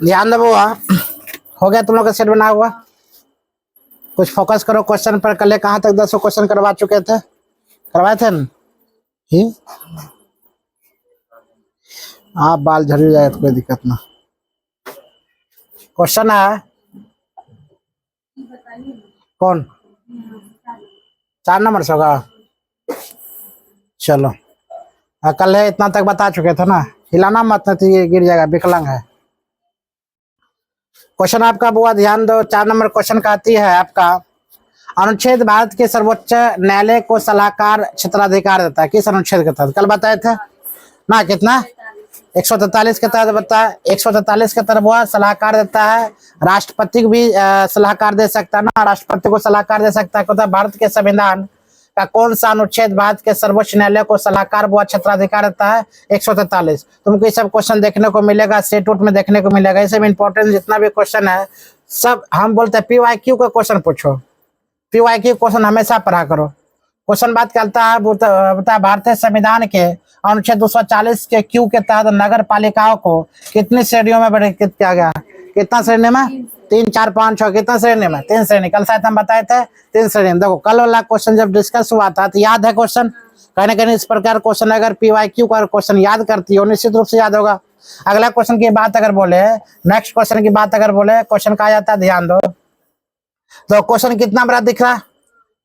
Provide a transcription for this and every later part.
ध्यान दो बुआ, हो गया तुम लोग का सेट बना हुआ। कुछ फोकस करो क्वेश्चन पर। कल कहाँ तक 10 क्वेश्चन करवा चुके थे? करवाए थे न? आप बाल झड़ जाए तो कोई दिक्कत ना। क्वेश्चन है कौन? 4 नंबर से होगा। चलो कल है इतना तक बता चुके थे ना, हिलाना मत नहीं तो ये गिर जाएगा, विकलांग है। क्वेश्चन आपका बुआ ध्यान दो। 4 नंबर क्वेश्चन कहती है आपका, अनुच्छेद भारत के सर्वोच्च न्यायालय को सलाहकार क्षेत्राधिकार देता है। किस अनुच्छेद के तहत? कल बताए थे ना। कितना? 143 के तहत बताया। 143 के तहत बुआ सलाहकार देता है। राष्ट्रपति को भी सलाहकार दे सकता है ना, राष्ट्रपति को सलाहकार दे सकता है। कहता भारत के संविधान का कौन सा अनुच्छेद भारत के सर्वोच्च न्यायालय को सलाहकार व क्षेत्राधिकार देता है? 143। तुमको ये सब क्वेश्चन देखने को मिलेगा, स्टेटूट में देखने को मिलेगा। ये सब इंपॉर्टेंट जितना भी क्वेश्चन है सब हम बोलते हैं PYQ का क्वेश्चन पूछो। PYQ क्वेश्चन हमेशा पढ़ा करो। क्वेश्चन बात करता है बता भारतीय संविधान के अनुच्छेद 240 के Q के तहत नगर पालिकाओं को कितनी श्रेणियों में वर्गीकृत किया गया? कितना श्रेणी में? 3, 4, 5, 6 कितना श्रेणी में? 3 श्रेणी। कल शायद हम बताए थे 3 श्रेणी। देखो कल वाला क्वेश्चन जब डिस्कस हुआ था तो याद है क्वेश्चन? कहीं ना कहीं इस प्रकार क्वेश्चन अगर PYQ का क्वेश्चन याद करती हो निश्चित रूप से याद होगा। अगला क्वेश्चन की बात अगर बोले, नेक्स्ट क्वेश्चन की बात अगर बोले, क्वेश्चन कहा जाता है ध्यान दो। तो क्वेश्चन कितना बड़ा दिख रहा?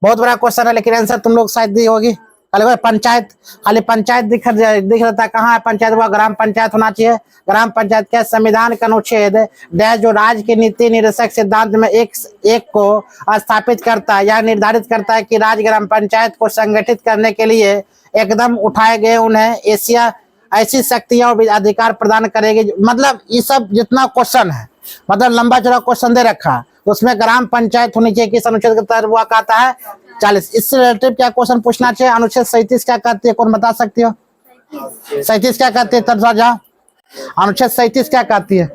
बहुत बड़ा क्वेश्चन है, लेकिन आंसर तुम लोग शायद दी होगी। खाली पंचायत, खाली पंचायत दिख रहा था। कहाँ है पंचायत? हुआ ग्राम पंचायत होना चाहिए। ग्राम पंचायत के संविधान का अनुच्छेद डैश जो राज्य के नीति निर्देशक सिद्धांत में एक को स्थापित करता है या निर्धारित करता है कि राज्य ग्राम पंचायत को संगठित करने के लिए एकदम उठाए गए उन्हें ऐसी शक्तियां और अधिकार प्रदान करेगी। मतलब ये सब जितना क्वेश्चन है, मतलब लंबा चौड़ा क्वेश्चन दे रखा, उसमें ग्राम पंचायत होनी चाहिए। किस अनुच्छेद के तहत हुआ कहता है? 40। इससे रिलेटेड क्या क्वेश्चन पूछना चाहिए? अनुच्छेद 37 क्या कहती है? कौन बता सकती हो? 37 क्या कहती है? तब जाओ, अनुच्छेद 37 क्या कहती है?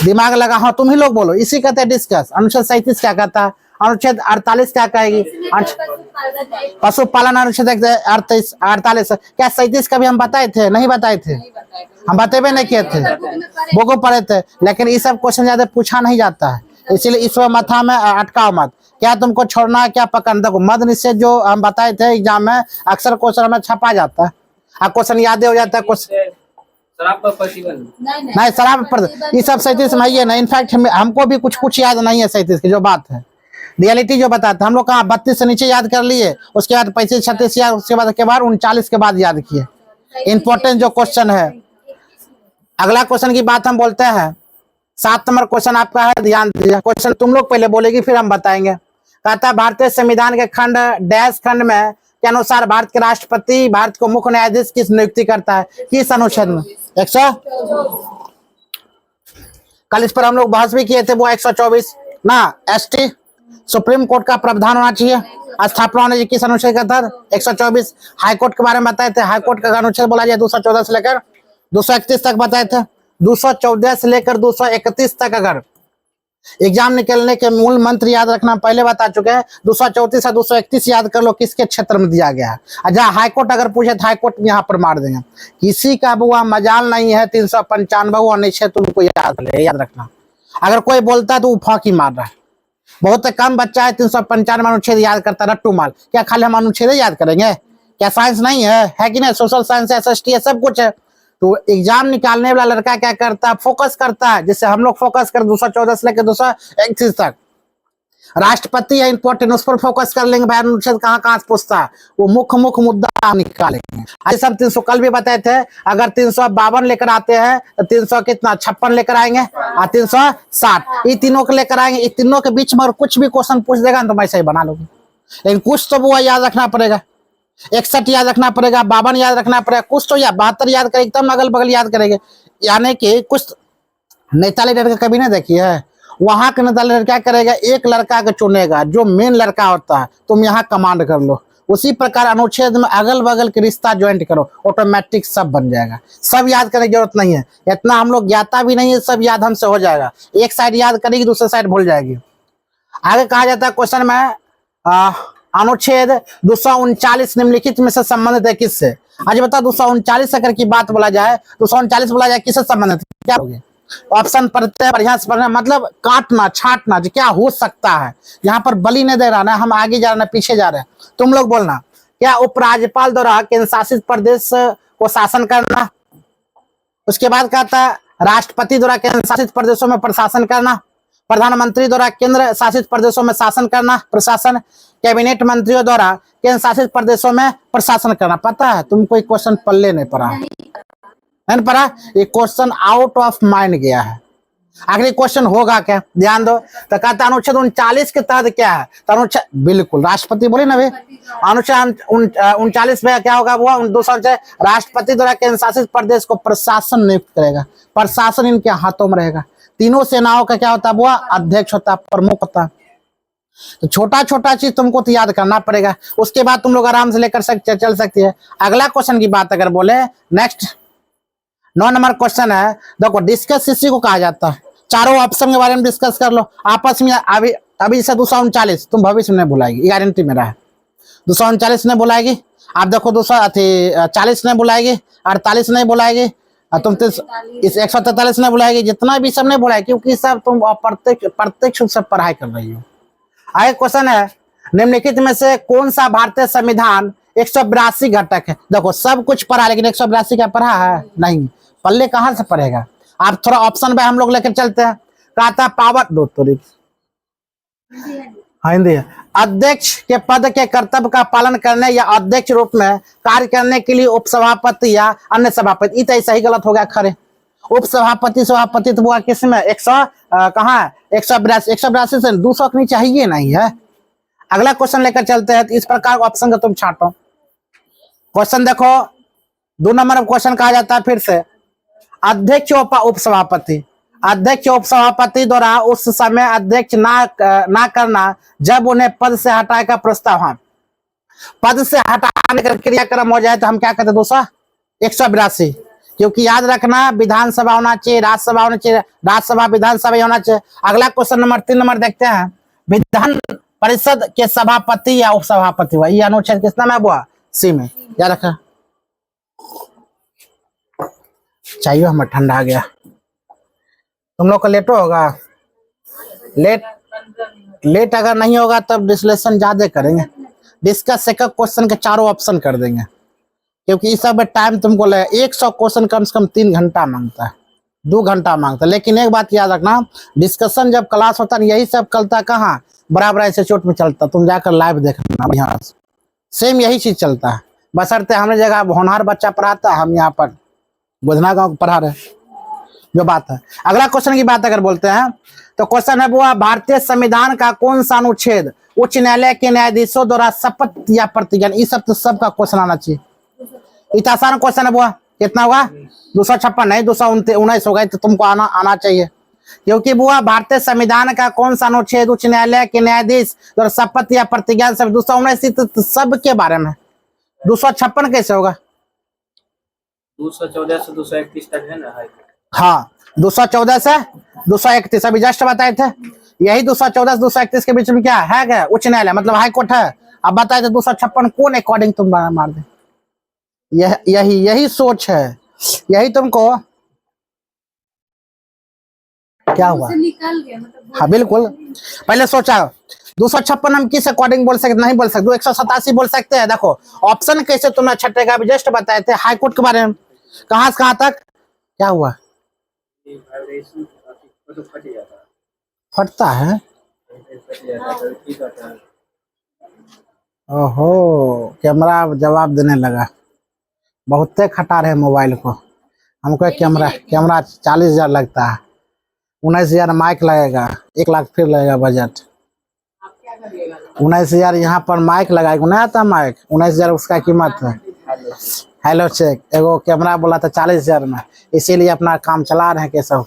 दिमाग लगा। हाँ तुम ही लोग बोलो, इसी कहते हैं डिस्कस। अनुच्छेद 37 क्या कहता है? अनुच्छेद 48 क्या कहेगी? पशुपालन अनुच्छेद 48। क्या 37 का भी हम बताए थे? नहीं बताए थे, हम बतेबे नहीं किए थे, वो को पढ़े थे। लेकिन ये सब क्वेश्चन ज्यादा पूछा नहीं जाता है, इसलिए इस माथा में अटकाओ मत। क्या तुमको छोड़ना है क्या पकड़ना? देखो मद निषेध जो हम बताए थे एग्जाम में अक्सर क्वेश्चन हमें छपा जाता है, आप क्वेश्चन याद हो जाता है। क्वेश्चन नहीं शराब पर ये सब 37 में है ना। इनफैक्ट हमको भी कुछ याद नहीं है 37 की जो बात है, रियलिटी जो बताता हम लोग कहाँ 32 से नीचे याद कर लिए, उसके बाद 35, 36 याद, उसके बाद 39 के बाद याद किए। इंपॉर्टेंट जो क्वेश्चन है। अगला क्वेश्चन की बात हम बोलते हैं। 7 नंबर क्वेश्चन आपका है, ध्यान दीजिए। क्वेश्चन तुम लोग पहले बोलेगी फिर हम बताएंगे। कहता है भारतीय संविधान के खंड डैश खंड में के अनुसार भारत के राष्ट्रपति भारत को मुख्य न्यायाधीश किस नियुक्ति करता है? किस अनुच्छेद में? 100। कल इस पर हम लोग बहस भी किए थे, वो 124 ना। ST सुप्रीम कोर्ट का प्रावधान होना चाहिए, स्थापना होना चाहिए। किस अनुच्छेद का तहत? 124। हाईकोर्ट के बारे में बताए थे, हाईकोर्ट का अनुच्छेद बोला जाए 214 से लेकर 231 तक बताए थे। 214 से लेकर 231 तक अगर एग्जाम निकलने के मूल मंत्र याद रखना पहले बता चुके हैं। 234 से 231 याद कर लो किसके क्षेत्र में दिया गया है। जहाँ हाईकोर्ट अगर पूछे तो हाईकोर्ट यहाँ पर मार देंगे। किसी का बुआ मजाल नहीं है 395 अनुच्छेद तुमको याद रखना। अगर कोई बोलता है तो वो फांकी मार रहा है। बहुत कम बच्चा है 395 अनुच्छेद याद करता है, रट्टू माल। क्या खाली हम अनुच्छेद याद करेंगे? क्या साइंस नहीं है कि नहीं? सोशल साइंस है, SST है, सब कुछ है। तो एग्जाम निकालने वाला लड़का क्या करता है? फोकस करता है। जैसे हम लोग फोकस कर 214 से लेकर 231 तक राष्ट्रपति है इंपॉर्टेंट, उस पर फोकस कर लेंगे। भाई अनुच्छेद कहाँ कहाँ से पूछता है, वो मुख्य मुद्दा निकालेंगे। ऐसे हम 300 कल भी बताए थे। अगर 352 लेकर आते हैं तो 300 कितना 56 लेकर आएंगे और 360 ये तीनों को लेकर आएंगे। इन तीनों के बीच में और कुछ भी क्वेश्चन पूछ देगा तो मैं सही बना लूंगी। लेकिन कुछ तो वो याद रखना पड़ेगा। 61 याद रखना पड़ेगा, 52 याद रखना पड़ेगा, कुछ तो या 72 याद करेंगे, एकदम अगल बगल याद करेंगे। यानी कि कुछ नेताली लड़का कभी नहीं देखी है। वहां के नेताली लड़का क्या करेगा? एक लड़का को चुनेगा जो मेन लड़का होता है, तुम यहाँ कमांड कर लो। उसी प्रकार अनुच्छेद में अगल बगल के रिश्ता ज्वाइंट करो, ऑटोमेटिक सब बन जाएगा। सब याद करने की जरूरत नहीं है, इतना हम लोग ज्ञाता भी नहीं है, सब याद हमसे हो जाएगा। एक साइड याद करेगी दूसरी साइड भूल जाएगी। आगे कहा जाता है क्वेश्चन में अनुच्छेद 239 निम्नलिखित में से संबंधित है किससे? आज बताओ 239 अगर की बात बोला जाए, 239 बोला जाए किससे संबंधित क्या होगी? ऑप्शन पढ़ते हैं, बढ़िया से पढ़ना, मतलब काटना छाटना जो क्या हो सकता है। यहाँ पर बलि नहीं दे रहा ना, हम आगे जा रहे हैं पीछे जा रहे हैं। तुम लोग बोलना, क्या उपराज्यपाल द्वारा केंद्र शासित प्रदेश को शासन करना। उसके बाद कहता है राष्ट्रपति द्वारा केंद्र शासित प्रदेशों में प्रशासन करना, प्रधानमंत्री द्वारा केंद्र शासित प्रदेशों में शासन करना प्रशासन, कैबिनेट मंत्रियों द्वारा केंद्र शासित प्रदेशों में प्रशासन करना। पता है तुमको एक क्वेश्चन पल्ले नहीं पड़ा, नहीं पढ़ा, ये क्वेश्चन आउट ऑफ माइंड गया है। आखिरी क्वेश्चन होगा क्या, ध्यान दो। तो कहता अनुच्छेद 39 के तहत क्या है, तो अनुच्छेद, बिल्कुल राष्ट्रपति बोले ना भाई, अनुच्छेद 39 में क्या होगा, वो 249 राष्ट्रपति द्वारा केंद्र शासित प्रदेश को प्रशासन नियुक्त करेगा, प्रशासन इनके हाथों में रहेगा। तीनों सेनाओं का क्या होता है, वो अध्यक्ष होता, प्रमुख होता। तो छोटा छोटा चीज तुमको तो याद करना पड़ेगा, उसके बाद तुम लोग आराम से लेकर चल सकती है। अगला क्वेश्चन की बात अगर बोले, नेक्स्ट 9 नंबर क्वेश्चन है, देखो डिस्कस इसी को कहा जाता है। चारों ऑप्शन के बारे में डिस्कस कर लो आपस में। अभी जैसे 239 तुम भविष्य में बुलाएगी, गारंटी मेरा है। 239 ने बुलाएगी, आप देखो 240 ने बुलाएगी, 48 नहीं बुलाएगी, तुम इस 143 ने बुलाएगी, जितना भी सब नहीं बुलाएगी, क्योंकि सब तुम प्रत्यक्ष सब पढ़ाई कर रही हो। आगे क्वेश्चन है, निम्नलिखित में से कौन सा भारतीय संविधान 182 घटक है। देखो सब कुछ पढ़ा, लेकिन 182 का पढ़ा है नहीं, पल्ले कहां से पढ़ेगा। आप थोड़ा ऑप्शन पे हम लोग लेकर चलते हैं। कहता पावर दो तोरी, हिंदी है, अध्यक्ष के पद के कर्तव्य का पालन करने या अध्यक्ष रूप में कार्य करने के लिए उपसभापति या अन्य सभापति। तो सही गलत हो गया खरे, उपसभापति सभापति तो हुआ किसमें 100 कहाँ 182 से 200 के नीचे चाहिए नहीं है। अगला क्वेश्चन लेकर चलते हैं। इस प्रकार ऑप्शन का तुम छाटो। क्वेश्चन देखो 2 नंबर क्वेश्चन कहा जाता है फिर से, अध्यक्ष उपसभापति, अध्यक्ष उपसभापति द्वारा उस समय अध्यक्ष ना करना जब उन्हें पद से हटाने का प्रस्ताव, हाँ पद से हटाने का क्रियाक्रम हो जाए तो हम क्या कहते हैं 182, क्योंकि याद रखना विधानसभा होना चाहिए, राज्यसभा होना चाहिए, राज्यसभा विधानसभा होना चाहिए। अगला क्वेश्चन नंबर 3 नंबर देखते हैं, विधान परिषद के सभापति या उपसभापति हुआ, ये अनुच्छेद कितना में हुआ, सी में। याद रखना, चाहिए हमें ठंडा आ गया, तुम लोग का लेटो होगा, लेट अगर नहीं होगा तब डिस्कशन ज्यादा करेंगे, डिस्कस एक क्वेश्चन के चारों ऑप्शन कर देंगे, क्योंकि इस सब टाइम तुमको लगे 100 क्वेश्चन कम से कम 3 घंटा मांगता है, 2 घंटा मांगता है। लेकिन एक बात याद रखना, डिस्कशन जब क्लास होता है यही सब चलता कहाँ, बराबर ऐसे चोट में चलता, तुम जाकर लाइव देखना बढ़िया से, सेम यही चीज चलता है। बशर्ते हमें जगह होनहार बच्चा पढ़ाता, हम यहाँ पर गोधना गाँव पढ़ा रहे, जो बात है। अगला क्वेश्चन की बात अगर बोलते हैं तो क्वेश्चन है वो, भारतीय संविधान का कौन सा अनुच्छेद उच्च न्यायालय के न्यायाधीशों द्वारा शपथ या प्रतिज्ञा, ये सब तो सबका क्वेश्चन आना चाहिए। इतना आसान क्वेश्चन है वो, कितना होगा 256 नहीं 219 होगा, तो तुमको आना चाहिए, क्योंकि वो भारतीय संविधान का कौन सा अनुच्छेद उच्च न्यायालय के न्यायाधीश द्वारा शपथ या प्रतिज्ञा, सब 219 तो सब के बारे में। 256 कैसे होगा, 214 से 231 तक है ना। हाँ 214 से 231 अभी जस्ट बताए थे, यही 214 से 231 के बीच में क्या है, क्या उच्च न्यायालय मतलब हाई कोर्ट है। अब बताए थे 256 कौन अकॉर्डिंग तुम मार दे, यही सोच है, यही तुमको क्या हुआ निकाल गया मतलब। हाँ बिल्कुल, पहले सोचा 256 हम किस अकॉर्डिंग बोल सकते, नहीं बोल सकते, 187 बोल सकते हैं। देखो ऑप्शन कैसे तुम्हें छटेगा, अभी जस्ट बताए थे हाई कोर्ट के बारे में, कहां से कहां तक क्या हुआ, फटता है। ओहो कैमरा जवाब देने लगा, बहुते खटा रहे मोबाइल को, हमको कैमरा 40,000 लगता है, 19,000 माइक लगेगा, 1 लाख फिर लगेगा बजट, 19,000 यहाँ पर माइक लगाएगा, नहीं आता माइक, 19,000 उसका कीमत है। हेलो चेक, एगो कैमरा बोला था 40,000 में, इसीलिए अपना काम चला रहे हैं केशव।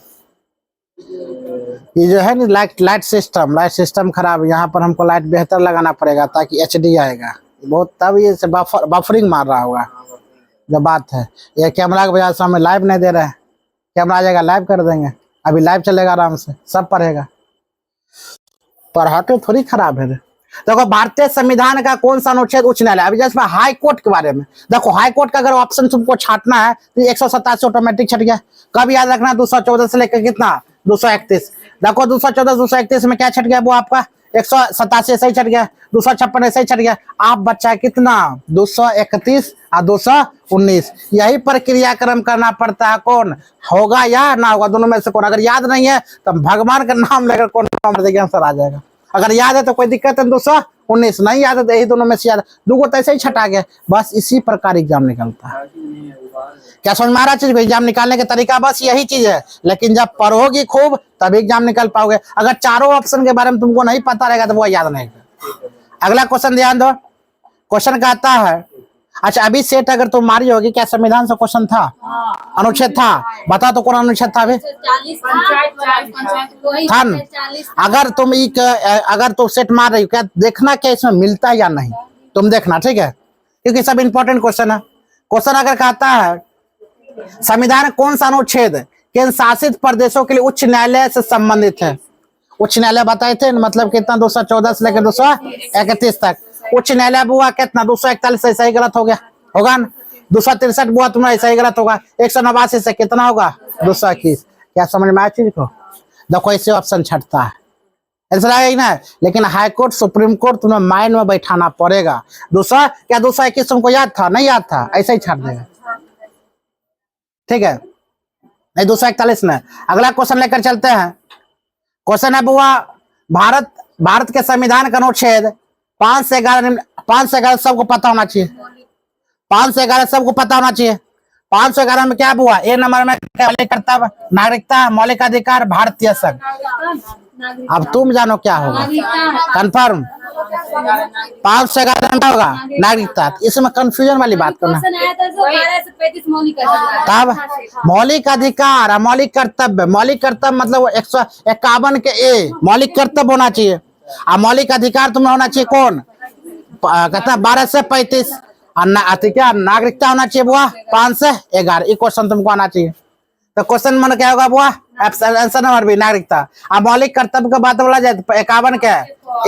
ये जो है ना लाइट सिस्टम खराब है, यहाँ पर हमको लाइट बेहतर लगाना पड़ेगा ताकि HD आएगा बहुत, तब ये बफरिंग मार रहा होगा, जो बात है। ये कैमरा की वजह से हमें लाइव नहीं दे रहे हैं, कैमरा आ जाएगा लाइव कर देंगे, अभी लाइव चलेगा आराम से, सब पढ़ेगा, पढ़ाते थोड़ी खराब है। देखो भारतीय संविधान का कौन सा अनुच्छेद उच्च न्यायालय, अभी जैसे हाई कोर्ट के बारे में देखो, हाई कोर्ट का अगर ऑप्शन तुमको छाटना है तो 187 ऑटोमेटिक छट गया। कब याद रखना, 214 से लेकर कितना 231। देखो 214 231 में क्या छट गया, वो आपका 187 सही छट गया, 256 सही छट गया। आप बच्चा कितना 231 और 219, यही प्रक्रियाक्रम करना पड़ता है। कौन होगा या ना होगा, दोनों में से कौन। अगर याद नहीं है तो भगवान का नाम लेकर कौन नाम देगा, आंसर आ जाएगा। अगर याद है तो कोई दिक्कत है, 219 नहीं याद है तो यही दोनों में से याद, दो तो ऐसे ही छटा गया। बस इसी प्रकार एग्जाम निकलता है। क्या समझ में आ रहा चीज, एग्जाम निकालने का तरीका बस यही चीज है। लेकिन जब पढ़ोगी खूब तभी एग्जाम निकल पाओगे। अगर चारों ऑप्शन के बारे में तुमको नहीं पता रहेगा तो वो याद नहीं। अगला क्वेश्चन ध्यान दो, क्वेश्चन कहता है, अच्छा अभी सेट अगर तुम मारी होगी, क्या संविधान से क्वेश्चन था, अनुच्छेद था, बता तो कौन अनुच्छेद था अभी, था न? अगर तुम अगर तुम सेट मार रही हो, क्या देखना क्या इसमें मिलता है या नहीं, तुम देखना, ठीक है, क्योंकि सब इंपॉर्टेंट क्वेश्चन है। क्वेश्चन अगर कहता है संविधान कौन सा अनुच्छेद केंद्र शासित प्रदेशों के लिए उच्च न्यायालय से संबंधित है। उच्च न्यायालय बताए थे, मतलब कितना 214 से लेकर 231 तक। उच्च न्यायालय हुआ कितना 241 से, सही गलत हो गया होगा ना। 263 हुआ तुम्हारा, सही गलत होगा। 189 से कितना होगा 221। क्या समझ में आया चीज को, देखो ऐसे ऑप्शन छटता है, आंसर आएगा ना। लेकिन हाई कोर्ट सुप्रीम कोर्ट तुम्हें माइंड में बैठाना पड़ेगा। 221 तुमको याद था, नहीं याद था, ऐसे ही छाट देगा, ठीक है, नहीं 241 में। अगला क्वेश्चन लेकर चलते हैं। क्वेश्चन है बुआ, भारत के संविधान का अनुच्छेद 5 से 11 सबको पता होना चाहिए। 5 से 11 सबको पता होना चाहिए। 511 में क्या हुआ, ए नंबर में मौलिक कर्तव्य, नागरिकता, मौलिक अधिकार, भारतीय संघ। अब तुम जानो क्या होगा, कंफर्म 511 में क्या होगा, नागरिकता। इसमें कंफ्यूजन वाली बात करना। तब मौलिक अधिकार और मौलिक कर्तव्य, मौलिक कर्तव्य मतलब 151 के ए मौलिक कर्तव्य होना चाहिए, और मौलिक अधिकार तुम्हें होना चाहिए कौन, कहता 12 से 35, क्या नागरिकता होना चाहिए बुआ 5 से 11। ये क्वेश्चन तुमको आना चाहिए। तो क्वेश्चन मन क्या होगा बुआ, आंसर नंबर बी नागरिकता। अब मौलिक कर्तव्य का बात बोला जाए तो 51 के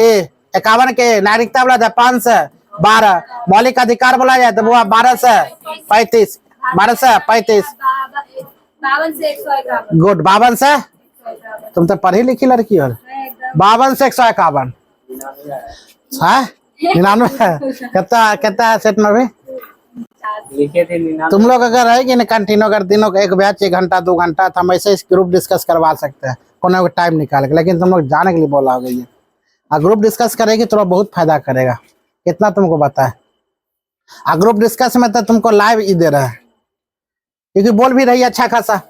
ए, 51 के नागरिकता बोला जाए 5 से 12। मौलिक अधिकार बोला जाए तो बुआ 12 से 35, 12 से 35, 52 गुड, 52 से, तुम तो पढ़ी लिखी लड़की हो, 52 से 151 है 99 कितना है सेट में भी लिखे थे 99। तुम लोग अगर रहेगी ना कंटिन्यू, अगर दिनों का एक बैच 1 घंटा 2 घंटा, तो हम ऐसे ग्रुप डिस्कस करवा सकते हैं कोनो टाइम निकाल के। लेकिन तुम लोग जाने के लिए बोला होगा, ये ग्रुप डिस्कस करेगी तो बहुत फायदा करेगा। कितना तुमको पता है, ग्रुप डिस्कस में तो तुमको लाइव ही दे रहा है, क्योंकि बोल भी रही है अच्छा खासा।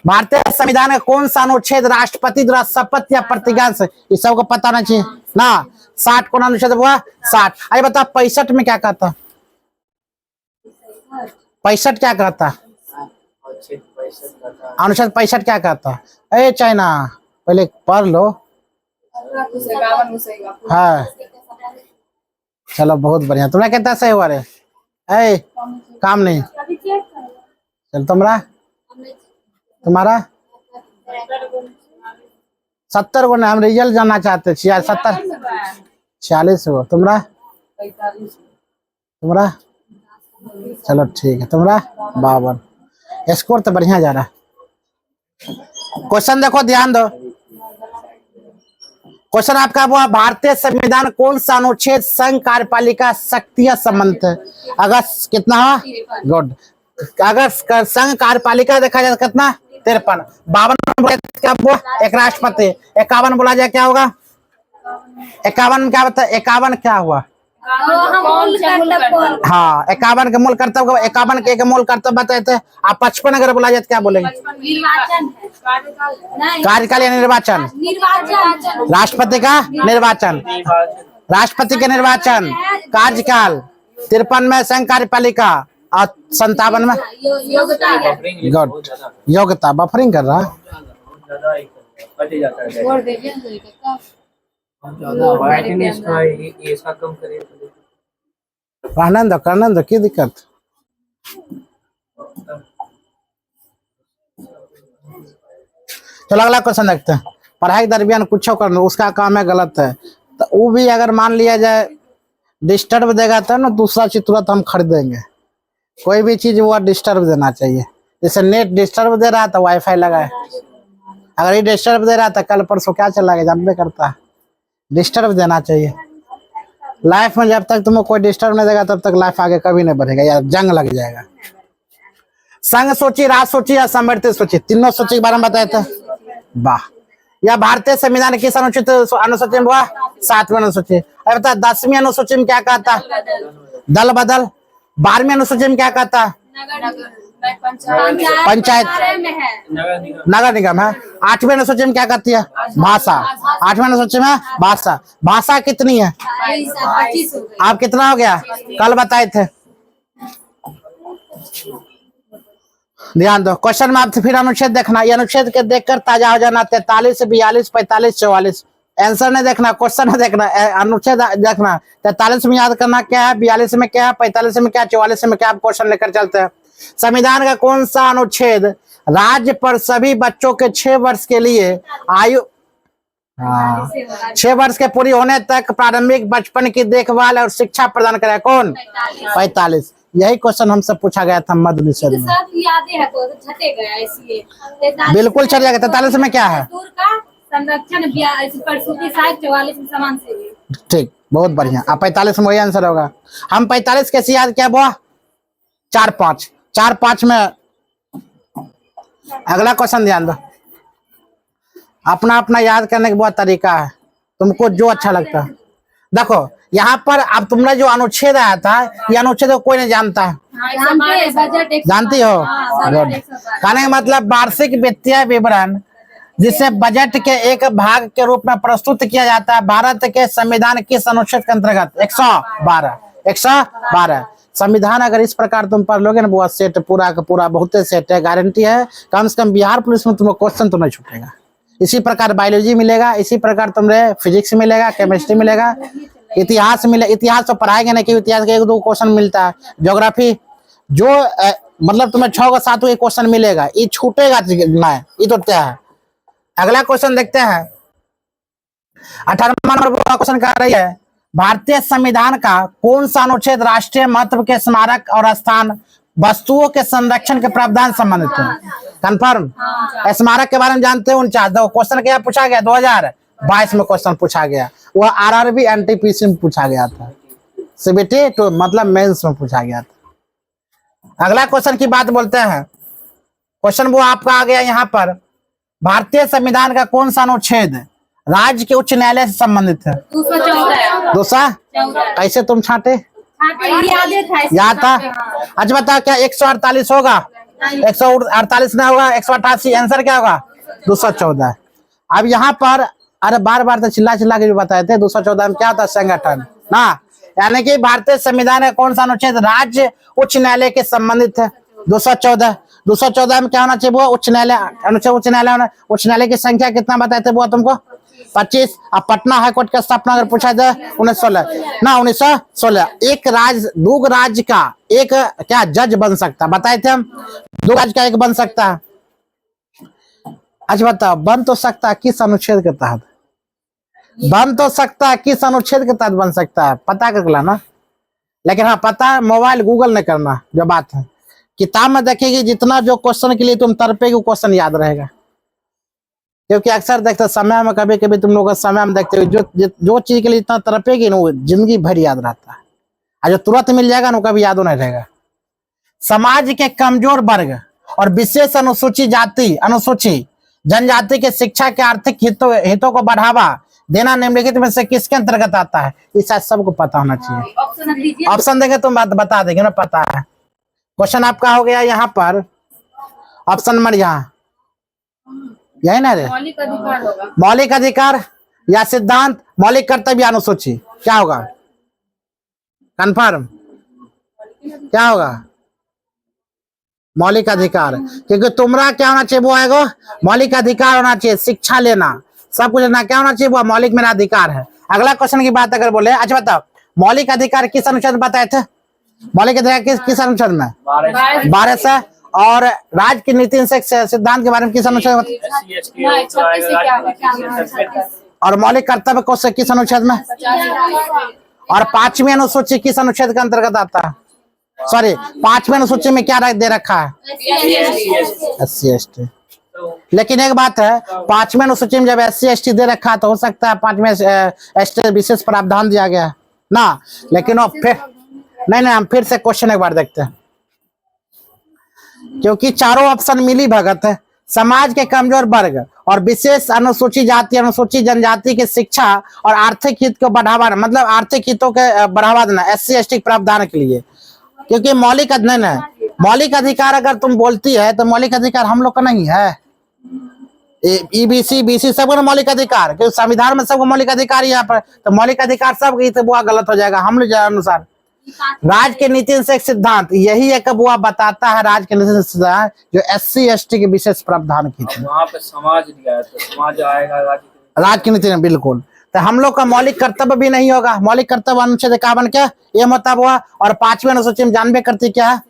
भारतीय संविधान का कौन सा अनुच्छेद राष्ट्रपति द्वारा शपथ या प्रतिज्ञा से, इस सबको पता होना चाहिए ना। 60 कौन अनुच्छेद हुआ 60। अरे बता 65 में क्या कहता, 65 क्या कहता, अनुच्छेद 65 क्या कहता। अरे चाइना पहले पढ़ लो, हाँ चलो बहुत बढ़िया। तुम्हारा कितना सही हुआ रे, ए काम नहीं, चल तुम्हारा 70 को, हम रिजल्ट जानना चाहते 70 46 हो। तुम्हारा चलो ठीक है, तुम्हारा 52। स्कोर तो बढ़िया जा रहा है। क्वेश्चन देखो ध्यान दो, क्वेश्चन आपका वो, भारतीय संविधान कौन सा अनुच्छेद संघ कार्यपालिका शक्तियां संबंधित है। अगर कितना हुआ गुड, अगर संघ कार्यपालिका देखा जाए कितना 53। 52 क्या हुआ, एक राष्ट्रपति। 51 बोला जाए क्या होगा, 51 क्या बता, 51 क्या हुआ, हाँ 51 के मूल कर्तव्य, 51 के मूल कर्तव्य बताए थे। आप 55 अगर बोला जाए तो क्या बोलेंगे, कार्यकाल या निर्वाचन, राष्ट्रपति का निर्वाचन, राष्ट्रपति के निर्वाचन, कार्यकाल। 53 में संघ कार्यपालिका और 57 में गुड, योग्यता। बफरिंग कर रहा है, आनंद की दिक्कत। चलो अगला क्वेश्चन देखते हैं। पढ़ाई के दरमियान कुछ करना उसका काम है गलत है, तो वो भी अगर मान लिया जाए डिस्टर्ब देगा तो ना दूसरा चीज तुरंत हम खरीदेंगे। कोई भी चीज वो डिस्टर्ब देना चाहिए। जैसे नेट डिस्टर्ब दे रहा था वाईफाई लगाए, अगर ये डिस्टर्ब दे रहा था कल परसों क्या चला गया जानबे करता है। डिस्टर्ब देना चाहिए लाइफ में। जब तक तुम्हें कोई डिस्टर्ब नहीं देगा तब तक लाइफ आगे कभी नहीं बढ़ेगा, या जंग लग जाएगा। संग सोची, राज सोची या समृद्धि सोची, तीनों सोची के बारे में बताए थे। वाह। या भारतीय संविधान किस अनुच्छेद अनुसूची में हुआ? 7वें अनुसूची। अरे बता 10वीं अनुसूची में क्या कहता? दल बदल। 12वीं अनुसूची में क्या कहता? पंचायत नगर निगम है। 8वें अनुसूची में क्या कहती है? भाषा। 8वें अनुसूची में भाषा। भाषा कितनी है? आप कितना हो गया? कल बताए थे। ध्यान दो क्वेश्चन में आपसे फिर अनुच्छेद देखना। ये अनुच्छेद के देखकर ताजा हो जाना। 43, 42, 45, 44। आंसर नहीं देखना, क्वेश्चन नहीं देखना, अनुच्छेद देखना। 43 में याद करना क्या है, 42 में क्या है, 45 में क्या है, 44 में क्या है। क्वेश्चन लेकर चलते हैं। संविधान का कौन सा अनुच्छेद राज्य पर सभी बच्चों के 6 वर्ष के लिए आयु 6 वर्ष के पूरी होने तक प्रारंभिक बचपन की देखभाल और शिक्षा प्रदान करे? कौन? 45। यही क्वेश्चन हमसे पूछा गया था मध्य निषेध में। बिल्कुल चल जाएगा। 43 में क्या है? संरक्षण प्रसूति सहायक 44 में समान से। ठीक, बहुत बढ़िया। अब 45 में वही आंसर होगा। हम 45 कैसे याद किया बुआ? 4-5 4-5 में। अगला क्वेश्चन ध्यान दो। अपना अपना याद करने का बहुत तरीका है, तुमको जो अच्छा लगता है। देखो यहाँ पर अब तुमने जो अनुच्छेद आया था, ये अनुच्छेद को कोई नहीं जानता है। जानती हो? कहने का मतलब वार्षिक वित्तीय विवरण जिसे बजट के एक भाग के रूप में प्रस्तुत किया जाता है भारत के संविधान किस अनुच्छेद के अंतर्गत? 112। 112 संविधान अगर इस प्रकार तुम पढ़ लोगे ना बहुत सेट, पूरा का पूरा बहुत सेट है। गारंटी है कम से कम बिहार पुलिस में तुम्हें क्वेश्चन तो नहीं छूटेगा। इसी प्रकार बायोलॉजी मिलेगा, इसी प्रकार तुम्हें फिजिक्स मिलेगा, केमिस्ट्री मिलेगा, इतिहास मिले। इतिहास तो पढ़ाएंगे नहीं कि इतिहास का 1-2 क्वेश्चन मिलता है। ज्योग्राफी जो मतलब तुम्हें 6-7 क्वेश्चन मिलेगा, ये छूटेगा ना, ये तो क्या है। अगला क्वेश्चन देखते हैं। 18वां नंबर का क्वेश्चन कर रही है भारतीय संविधान का कौन सा अनुच्छेद राष्ट्रीय महत्व के स्मारक और स्थान वस्तुओं के संरक्षण के प्रावधान संबंधित है? कंफर्म? स्मारक के बारे में जानते हो? 49। क्वेश्चन क्या पूछा गया? 2022 में क्वेश्चन पूछा गया। वह आरआरबी एनटीपीसी में पूछा गया था। सीबीटी तो मतलब मेंस में पूछा गया था। अगला क्वेश्चन की बात बोलते हैं। क्वेश्चन वो आपका आ गया यहाँ पर। भारतीय संविधान का कौन सा अनुच्छेद राज्य के उच्च न्यायालय से संबंधित है? 214। कैसे तुम छाटे? याद था? अच्छा बताओ क्या 148 होगा? 148 ना होगा, 188। आंसर क्या होगा? 214। अब यहाँ पर अरे बार बार तो चिल्ला चिल्ला के भी बताए थे। 214 में क्या था? संगठन ना। यानी कि भारतीय संविधान का कौन सा अनुच्छेद राज्य उच्च न्यायालय के संबंधित है? 214। 214 में क्या होना चाहिए वो? उच्च न्यायालय। अनुच्छेद उच्च न्यायालय होना। उच्च न्यायालय की संख्या कितना बताए थे वो तुमको? 25। अब पटना हाईकोर्ट का स्थापना अगर पूछा जाए 1916 ना, 1916। एक राज्य 2 राज्य का एक क्या जज बन सकता? बताए थे हम 2 राज्य का एक बन सकता है। अच्छा बताओ बन तो सकता है किस अनुच्छेद के तहत? बन तो सकता है किस अनुच्छेद के तहत बन सकता है? पता कर लाना। लेकिन हाँ पता है, मोबाइल गूगल नहीं करना। जो बात है किताब में देखेगी जितना जो क्वेश्चन के लिए तुम तड़पेगी क्वेश्चन याद रहेगा। क्योंकि अक्सर देखते समय में कभी कभी तुम लोग समय में देखते हो जो चीज के लिए इतना तड़पेगी ना वो जिंदगी भर याद रहता है, और जो तुरंत मिल जाएगा ना कभी याद नहीं रहेगा। समाज के कमजोर वर्ग और विशेष अनुसूची जनजाति के शिक्षा के आर्थिक हितों को बढ़ावा देना निम्नलिखित में से किसके अंतर्गत आता है? इस सबको पता होना चाहिए। ऑप्शन देंगे तुम बता देंगे ना, पता है। क्वेश्चन आपका हो गया यहाँ पर ऑप्शन नंबर यहाँ यही ना रे, मौलिक अधिकार या सिद्धांत, मौलिक कर्तव्य अनुसूची, क्या होगा? कंफर्म क्या होगा? मौलिक अधिकार। क्योंकि तुम्हारा क्या होना चाहिए वो आएगा मौलिक अधिकार होना चाहिए। शिक्षा लेना सब कुछ लेना क्या होना चाहिए वो मौलिक मेरा अधिकार है। अगला क्वेश्चन की बात अगर बोले, अच्छा बताओ मौलिक अधिकार किस अनुच्छेद में बताए थे? मौलिक अधिकार किस अनुच्छेद में? 12 से। और राज्य की नीति सिद्धांत के बारे में किस अनुच्छेद में? और मौलिक कर्तव्य को से किस अनुच्छेद में? और 5वीं अनुसूची किस अनुच्छेद के अंतर्गत आता है? सॉरी, 5वीं अनुसूची में क्या दे रखा है? SC/ST। लेकिन एक बात है, 5वीं अनुसूची में जब SC/ST दे रखा है तो हो सकता है 5वीं ST विशेष प्रावधान दिया गया ना। लेकिन वो फिर नहीं, हम फिर से क्वेश्चन एक बार देखते हैं, क्योंकि चारों ऑप्शन मिली भगत है। समाज के कमजोर वर्ग और विशेष अनुसूची जाति अनुसूची जनजाति की शिक्षा और आर्थिक हित को बढ़ावा, मतलब आर्थिक हितों के बढ़ावा देना SC/ST प्रावधान के लिए। क्योंकि मौलिक नहीं है, मौलिक अधिकार अगर तुम बोलती है तो मौलिक अधिकार हम लोग का नहीं है। EBC BC सबको मौलिक अधिकार, क्योंकि संविधान में सबको मौलिक अधिकार यहाँ पर, तो मौलिक अधिकार सब गई तो वो गलत हो जाएगा हम लोग अनुसार। राज्य के नीति से एक सिद्धांत यही है, कब वो बताता है राज्य के नीति से सिद्धांत जो SC/ST के विशेष प्रावधान की थी। वहाँ पे समाज दिया है तो समाज आएगा राज्य की नीति में, बिल्कुल। तो हम लोग का मौलिक कर्तव्य भी नहीं होगा। मौलिक कर्तव्य अनुच्छेद 51 क्या ये मतलब हुआ, और 5वीं अनुसूची में जानबे करती क्या है?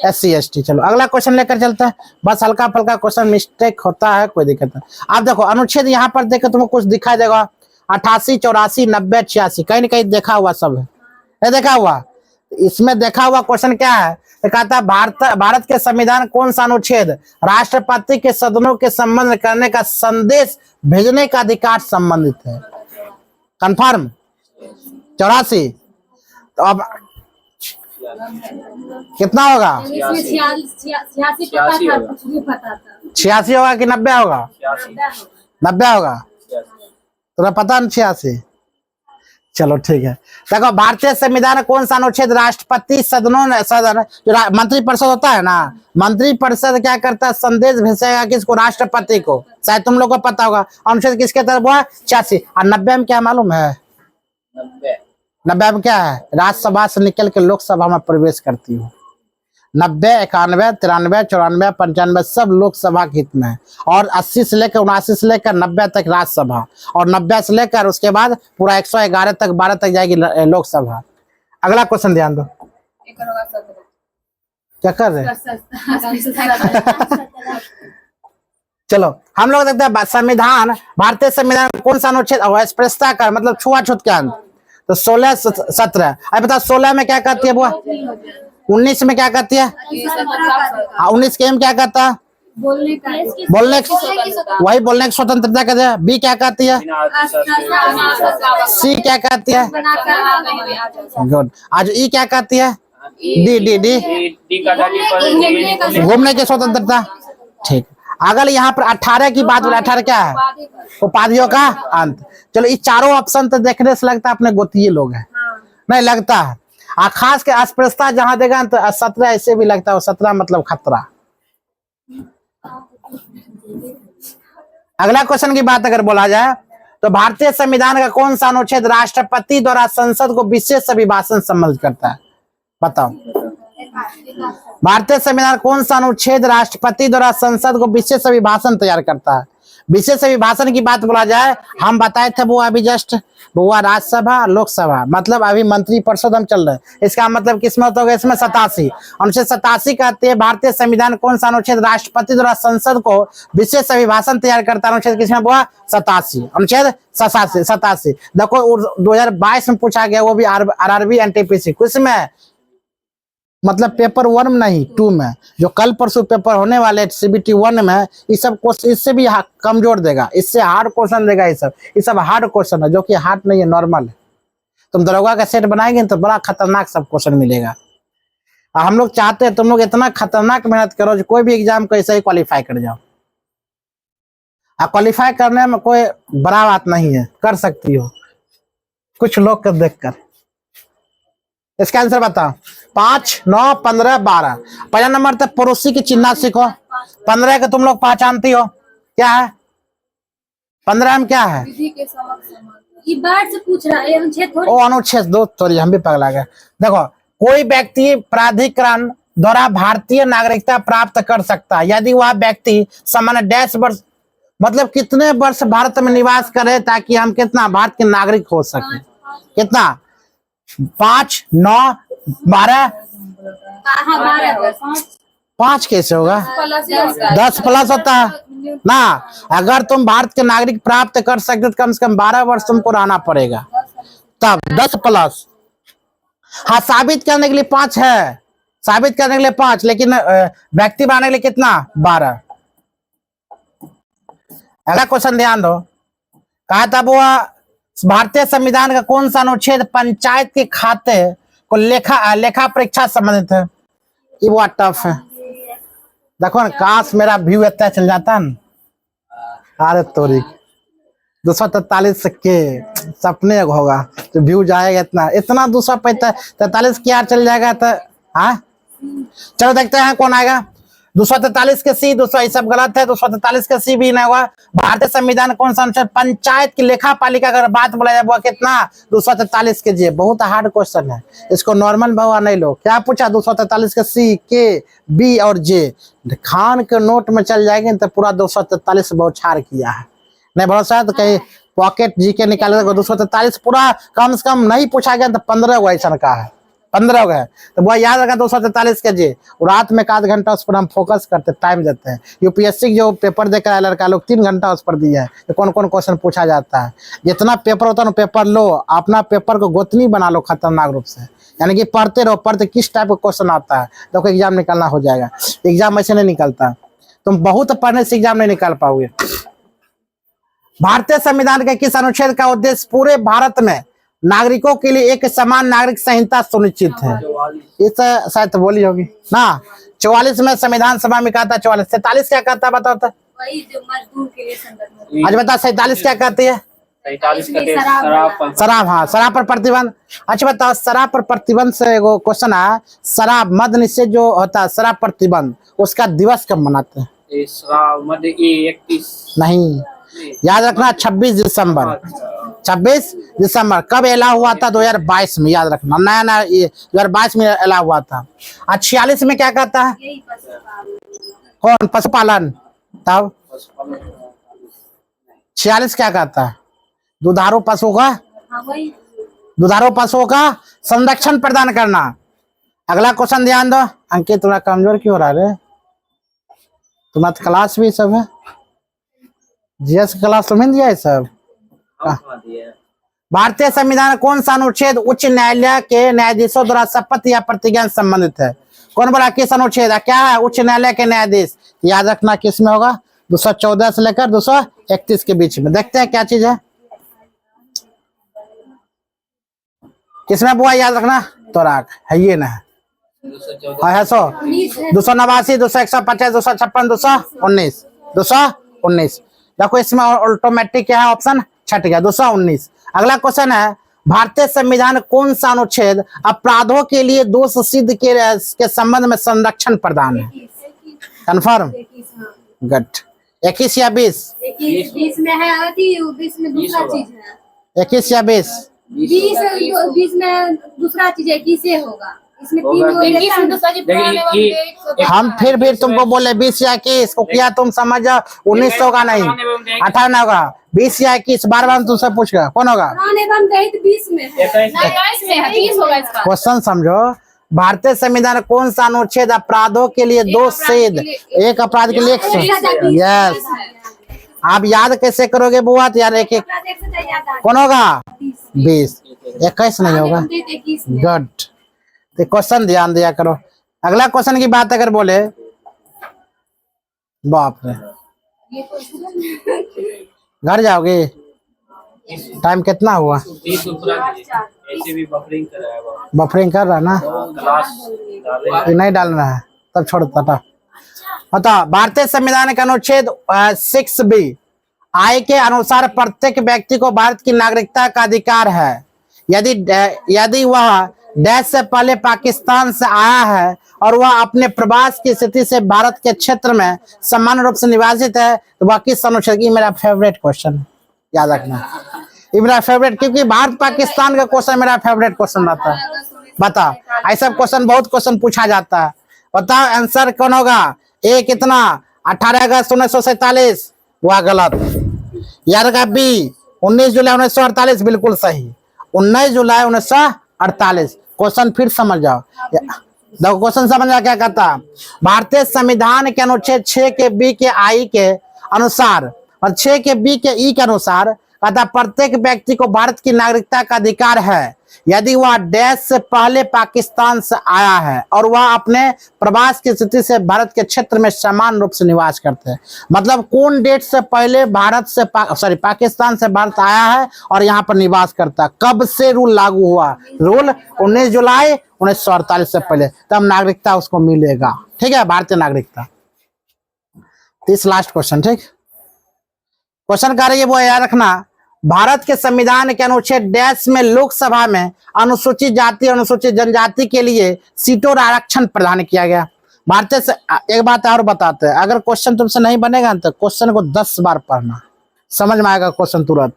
SC/ST। चलो अगला क्वेश्चन लेकर चलते हैं। बस हल्का फुल्का क्वेश्चन मिस्टेक होता है, कोई दिक्कत नहीं। आप देखो अनुच्छेद यहाँ पर देखो तुमको कुछ दिखाई देगा, 88, 84, 90, 86 कहीं न कहीं देखा हुआ सब है, देखा हुआ। इसमें देखा हुआ क्वेश्चन क्या है? तो कहता है भारत के संविधान कौन सा अनुच्छेद राष्ट्रपति के सदनों के संबंध करने का संदेश भेजने का अधिकार संबंधित है? कंफर्म 84। तो अब कितना होगा? 86 होगा कि 90 होगा? 90 होगा। तुम्हें पता नहीं 86? चलो ठीक है। देखो भारतीय संविधान कौन सा अनुच्छेद राष्ट्रपति सदन जो मंत्रिपरिषद होता है ना, मंत्रिपरिषद क्या करता है? संदेश भेजेगा किसको? राष्ट्रपति को। शायद तुम लोग को पता होगा अनुच्छेद किसके तरफ हुआ? 86। और 90 में क्या मालूम है? 90 में क्या है? राज्यसभा से निकल के लोकसभा में प्रवेश करती हूँ। 90, 91, 93, 94, 95 सब लोकसभा के हित में है, और 80 से लेकर 79 से लेकर 90 तक राज्यसभा, और 90 से लेकर उसके बाद पूरा 111 तक 12 तक जाएगी लोकसभा। अगला क्वेश्चन ध्यान दो। क्या कर रहे हैं? चलो हम लोग देखते हैं संविधान, भारतीय संविधान कौन सा अनुच्छेद अस्पृश्यता कर मतलब छुआछूत के अंत, तो 16, 17। अब बताओ 16 में क्या कहती है बुआ? 19 में क्या कहती है? 19 के एम क्या कहता है? बोलने वही बोलने की स्वतंत्रता कहते हैं। बी क्या कहती है? सी क्या कहती है? गुड। आज ई क्या कहती है? डी घूमने की स्वतंत्रता। ठीक। अगर यहाँ पर 18 की बात बोले, 18 क्या है? उपाधियों का अंत। चलो ये चारों ऑप्शन तो देखने से लगता है अपने गोतीय लोग हैं, नहीं लगता है। खास के अस्पृश्यता जहां देगा तो 17 ऐसे भी लगता है, 17 मतलब खतरा। अगला क्वेश्चन की बात अगर बोला जाए तो भारतीय संविधान का कौन सा अनुच्छेद राष्ट्रपति द्वारा संसद को विशेष अभिभाषण संबंधित करता है? बताओ। भारतीय संविधान कौन सा अनुच्छेद राष्ट्रपति द्वारा संसद को विशेष अभिभाषण तैयार करता है? विशेष अभिभाषण की बात बोला जाए, हम बताए थे वो अभी जस्ट वो राज्यसभा लोकसभा, मतलब अभी मंत्रिपरिषद हम चल रहे हैं। इसका मतलब किसमें होगा? इसमें 87 अनुच्छेद 87 कहते हैं भारतीय संविधान कौन सा अनुच्छेद राष्ट्रपति द्वारा संसद को विशेष अभिभाषण तैयार करता है? अनुच्छेद किसमें हुआ? 87 अनुच्छेद 87। देखो 2022 में पूछा गया, वो भी RRB NTPC कुछ में, मतलब पेपर 1 में नहीं 2 में, जो कल परसों पेपर होने वाले CBT 1 में, ये सब क्वेश्चन इससे भी कमजोर देगा, इससे हार्ड क्वेश्चन देगा। ये सब हार्ड क्वेश्चन है, जो कि हार्ड नहीं है, नॉर्मल है। तुम दरोगा का सेट बनाएंगे तो बड़ा खतरनाक सब क्वेश्चन मिलेगा। हम लोग चाहते हैं तुम लोग इतना खतरनाक मेहनत करो जो कोई भी एग्जाम को ऐसे ही क्वालिफाई कर जाओ। क्वालिफाई करने में कोई बड़ा बात नहीं है, कर सकती हो कुछ लोग कर देख कर। इसका आंसर बताओ। 5, 9, 15, 12। पहला नंबर तक पड़ोसी की चिन्ह सीखो। 15 के तुम लोग पहचानती हो क्या है? 15 में क्या है? पूछ रहा है अनुच्छेद थोड़ी। ओ अनुच्छेद 2 सॉरी, हम भी पगला गए। देखो कोई व्यक्ति प्राधिकरण द्वारा भारतीय नागरिकता प्राप्त कर सकता है यदि वह व्यक्ति सामान्य डैश वर्ष मतलब कितने वर्ष भारत में निवास करे ताकि हम कितना भारत के नागरिक हो सके। कितना? 5, 9, 12। 5 कैसे होगा? 10 प्लस होता है ना। अगर तुम भारत के नागरिक प्राप्त कर सकते तो कम से कम 12 वर्ष तुमको रहना पड़ेगा, तब 10 प्लस। हाँ, साबित करने के लिए 5 है, साबित करने के लिए 5, लेकिन व्यक्ति बनाने के लिए कितना, 12। अगला क्वेश्चन ध्यान दो, कहा था वो भारतीय संविधान का कौन सा अनुच्छेद पंचायत के खाते को लेखा परीक्षा संबंधित है। ये वो टफ है, देखो ना, काश मेरा व्यू इतना चल जाता ना। अरे तोरी 243 के सपने होगा तो व्यू जाएगा इतना इतना 243 की यार चल जाएगा तो। हाँ चलो देखते हैं कौन आएगा। 243 के सी, 200 ये सब गलत है, 243 के सी भी नहीं हुआ। भारतीय संविधान कौन सा अनुच्छेद पंचायत की लेखा पालिका अगर बात बोला जाए वो कितना, 243 के जी। बहुत हार्ड क्वेश्चन है, इसको नॉर्मल भाव नहीं लो। क्या पूछा, 243 के सी, के, बी और जे। खान के नोट में चल जाएंगे तो पूरा 243 बौछार किया है। नहीं भरोसा है तो कहीं पॉकेट जी के निकाले, 243 पूरा कम से कम नहीं पूछा गया तो 15 गो ऐसा का है, 15 हो गए तो वो याद रखा 243 के जी। रात में 1 घंटा उस पर हम फोकस करते, टाइम देते हैं। यूपीएससी जो पेपर देकर आया लड़का लोग 3 घंटा उस पर दिया है तो कौन कौन क्वेश्चन पूछा जाता है। जितना पेपर होता है ना पेपर लो, अपना पेपर को गोतनी बना लो खतरनाक रूप से, यानी कि पढ़ते रहो, पढ़ते किस टाइप का क्वेश्चन आता है तो एग्जाम निकालना हो जाएगा। एग्जाम ऐसे नहीं निकलता, तुम बहुत पढ़ने से एग्जाम नहीं निकाल पाओगे। भारतीय संविधान के किस अनुच्छेद का उद्देश्य पूरे भारत में नागरिकों के लिए एक समान नागरिक संहिता सुनिश्चित है। इस शायद बोली होगी ना। 44 में संविधान सभा में कहा था 44। 47 क्या कहता है बताओ तो। वही जो मजदूर के लिए संदर्भ। आज बता 47 क्या कहती है। 47 का शराब, हाँ शराब पर प्रतिबंध। अच्छा बताओ, शराब पर प्रतिबंध से एगो क्वेश्चन है, शराब मद निषेध जो होता है शराब प्रतिबंध, उसका दिवस कब मनाते हैं। मध्य 31 नहीं, याद रखना 26 दिसंबर। 26 दिसंबर कब एला हुआ था, 2022 में, याद रखना। नया नया 2022 में एला हुआ था। 46 में क्या कहता है, यही कौन, पशुपालन। तब 46 क्या कहता है, दुधारू पशुओं का, हाँ वही। दुधारू पशुओं का संरक्षण प्रदान करना। अगला क्वेश्चन ध्यान दो। अंकित थोड़ा कमजोर क्यों हो रहा है, तुम्हारा क्लास भी सब है, जीएस क्लास तुम्हें दिया है सब। भारतीय संविधान कौन सा अनुच्छेद उच्च न्यायालय के न्यायाधीशों द्वारा शपथ या प्रतिज्ञा से संबंधित है। कौन बोला किस अनुच्छेद है, क्या है, उच्च न्यायालय के न्यायाधीश। याद रखना किस में होगा, 214 से लेकर 231 के बीच में। देखते हैं क्या चीज है, किसमें बुआ, याद रखना तोराक है, ये ना है 289, 251, 256, 219, 219। देखो इसमें ऑटोमेटिक क्या है, ऑप्शन छट गया, 219। अगला क्वेश्चन है, भारतीय संविधान कौन सा अनुच्छेद अपराधों के लिए दोष सिद्ध के संबंध में संरक्षण प्रदान है। Confirm, good. 21 या 20, 20 में है, 20 में दूसरा चीज है। 21 या 20, 20 में दूसरा चीज है, 21 होगा। इसमें 3 हम फिर भी तुमको बोले 20 या 21 को, किया तुम समझ जाओ 19 होगा नहीं 58 होगा, 20 या 21 बार बार तुमसे पूछेगा कौन होगा। 20 में क्वेश्चन समझो, भारतीय संविधान कौन सा अनुच्छेद अपराधों के लिए दोष सिद्ध, एक अपराध के लिए यस। आप याद कैसे करोगे बुआ, तो यार एक एक कौन होगा, 20, 21 नहीं होगा। गुड, तो क्वेश्चन ध्यान दिया करो। अगला क्वेश्चन की बात अगर बोले, बाप रे घर जाओगे, टाइम कितना हुआ, ऐसे भी बफरिंग कर रहा है, बफरिंग कर रहा ना, क्लास नहीं डालना है तब छोड़ देता। बता, भारतीय संविधान का अनुच्छेद 6B आय के अनुसार प्रत्येक व्यक्ति को भारत की नागरिकता का अधिकार है यदि वह देश से पहले पाकिस्तान से आया है और वह अपने प्रवास की स्थिति से भारत के क्षेत्र में समान रूप से निवासित है तो वह किस अनुच्छेद की। मेरा फेवरेट क्वेश्चन, याद रखना ये मेरा फेवरेट, क्योंकि भारत पाकिस्तान का क्वेश्चन मेरा फेवरेट क्वेश्चन रहता है। बता, ऐसा क्वेश्चन बहुत क्वेश्चन पूछा जाता है, बताओ आंसर कौन होगा। ए कितना, 18 अगस्त 1947, वह गलत। याद रखा बी, 19 जुलाई 1948, बिल्कुल सही, 19 जुलाई 1948। क्वेश्चन फिर समझ जाओ, देखो क्वेश्चन समझ जाओ क्या कहता। भारतीय संविधान के अनुच्छेद 6 के बी के आई के अनुसार और 6 के बी के ई के अनुसार कहता प्रत्येक व्यक्ति को भारत की नागरिकता का अधिकार है यदि वह देश से पहले पाकिस्तान से आया है और वह अपने प्रवास की स्थिति से भारत के क्षेत्र में समान रूप से निवास करते हैं। मतलब कौन डेट से पहले भारत से पाकिस्तान से भारत आया है और यहाँ पर निवास करता है। कब से रूल लागू हुआ? रूल 19 जुलाई 1948 से पहले, तब नागरिकता उसको मिलेगा। ठीक है, भारतीय नागरिकता। इस लास्ट क्वेश्चन, ठीक क्वेश्चन कर रही है वो याद रखना। भारत के संविधान के अनुच्छेद डैश में लोकसभा में अनुसूचित जाति अनुसूचित जनजाति के लिए सीटों और आरक्षण प्रदान किया गया। भारतीय से एक बात और बताते हैं, अगर क्वेश्चन तुमसे नहीं बनेगा तो क्वेश्चन को 10 बार पढ़ना, समझ में आएगा क्वेश्चन तुरंत।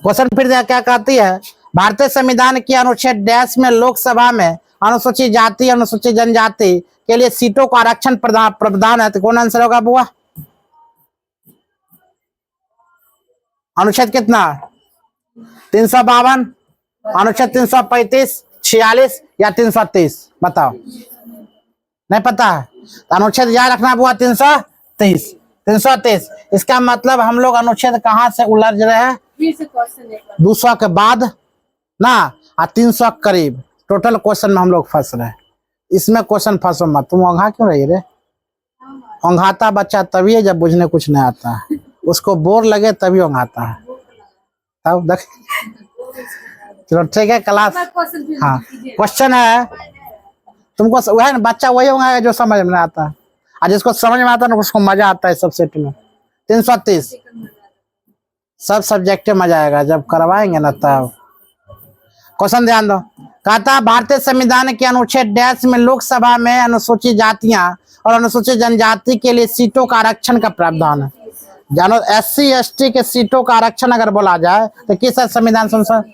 क्वेश्चन फिर क्या कहती है? भारतीय संविधान के अनुच्छेद डैश में लोकसभा में अनुसूचित जाति अनुसूचित जनजाति के लिए सीटों को आरक्षण प्रदान है। तो कौन आंसर होगा बुआ? अनुच्छेद कितना? 352, अनुच्छेद 335, 46 या 330? बताओ, नहीं पता है तो अनुच्छेद याद रखना बुआ 330। 330 इसका मतलब हम लोग अनुच्छेद कहाँ से उलझ रहे हैं? 200 के बाद ना, 300 के करीब टोटल क्वेश्चन में हम लोग फंस रहे हैं। इसमें क्वेश्चन फंसो मत। तुम ओंघा क्यों रही रे? ओंघाता बच्चा तभी है जब बुझने कुछ नहीं आता है, उसको बोर लगे तभी ओंघाता है। तब देख, चलो ठीक है क्लास। हाँ, क्वेश्चन है तुमको वह बच्चा वही होगा जो समझ में आता है, और जिसको समझ में आता है उसको मजा आता है सब सेट में। 330 सब सब्जेक्ट में मजा आएगा जब करवाएंगे ना तब। क्वेश्चन ध्यान दो। कहता भारतीय संविधान के अनुच्छेद डैश में लोकसभा में अनुसूचित जातियां और अनुसूचित जनजाति के लिए सीटों का आरक्षण का प्रावधान है। जानो SC ST के सीटों का आरक्षण अगर बोला जाए तो किस संविधान संशोधन?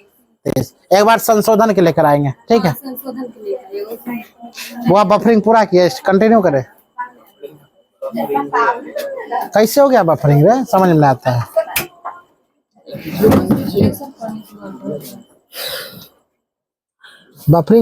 एक बार संशोधन के लेकर आएंगे, ठीक है। वो बफरिंग पूरा किया, कंटिन्यू करे। कैसे हो गया बफरिंग रे? समझ में आता है। बफरिंग